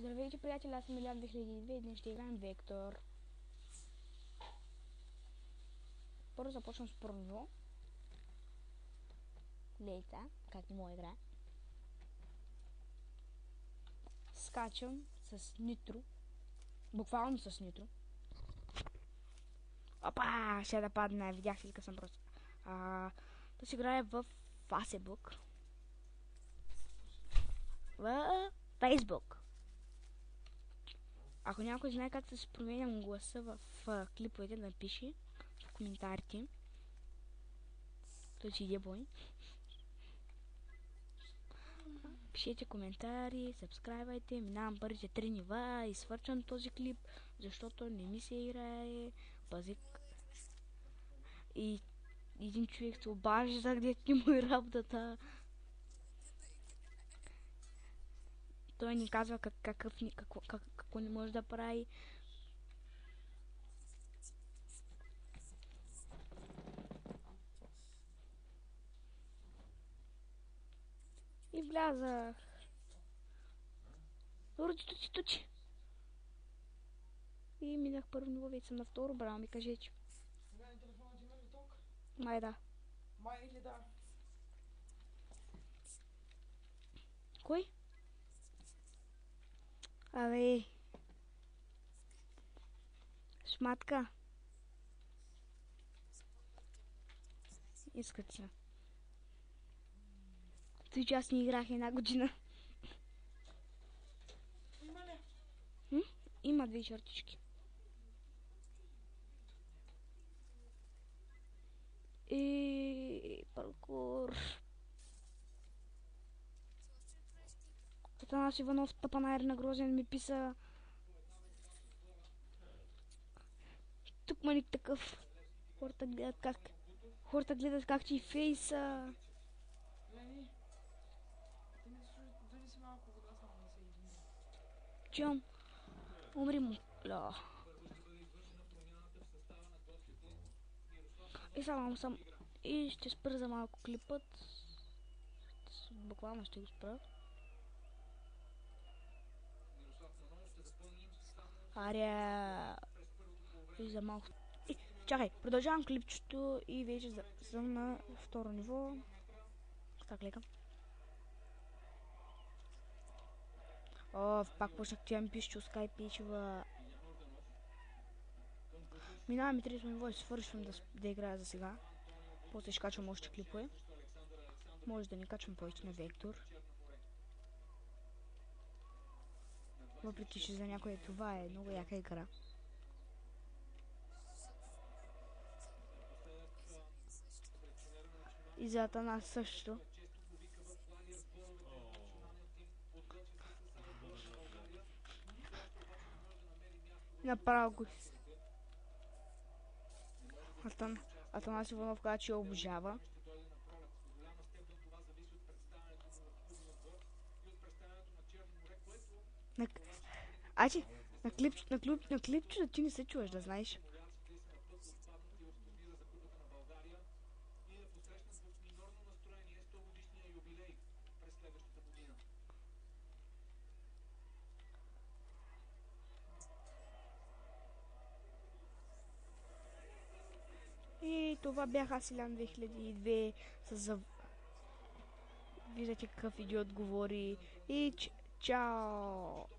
Здравейте, приятели, аз съм Илян 2002 и днес ще играем Вектор. Първо започвам с първо ниво. Лейта, как не мога игра. Скачам с нитро. Буквално с нитро. Опа! Ще да падна, видях ли къде съм просто. Да си играя в Facebook. В Facebook. Ако някой знае как да се променям гласа в клиповете, да напиши в коментарите. Той си иде бой. Пишете коментари, сабскрайбвайте, минавам първите 3 нива и свършвам този клип, защото не ми се играе пазик. И един човек се обажда, където не му е работата. Той ни казва какво не може да прави. И влязах. Роди, тучи. И минах първо ниво, вече съм на второ, браво ми кажете. Сега телефонът има ли ток? Май да. Май или да? Кой? Абе. Шматка. Искат се. Той, че аз не играх една година. Има ли? Има 2 чертички. И паркур. Атанас Иванов, тапанайер на Грозен, ми писа. Тук маник такъв. Хората гледат как ти фейса. Лени, донеси малко вода, само да се едини. Чом? Умри му. Ля. И само. И ще спра за малко клипът. Буквално ще го спра. Аря. И за малко. Чакай, продължавам клипчето и вече съм на второ ниво. Така кликам. Пак почнах тя ми пише, че скайп пичева. Минаваме трето ниво и свършвам да играя за сега. После ще качвам още клипове. Може да не качвам повече на Вектор. Въпреки, че за някой това е много яка игра. И за Атанас също. Направо го. Атанас Иванов каза, че я обожава. На клипчето ти не се чуваш, да знаеш. И това бях аз, Илян 2002, виждате какъв идиот говори и чао!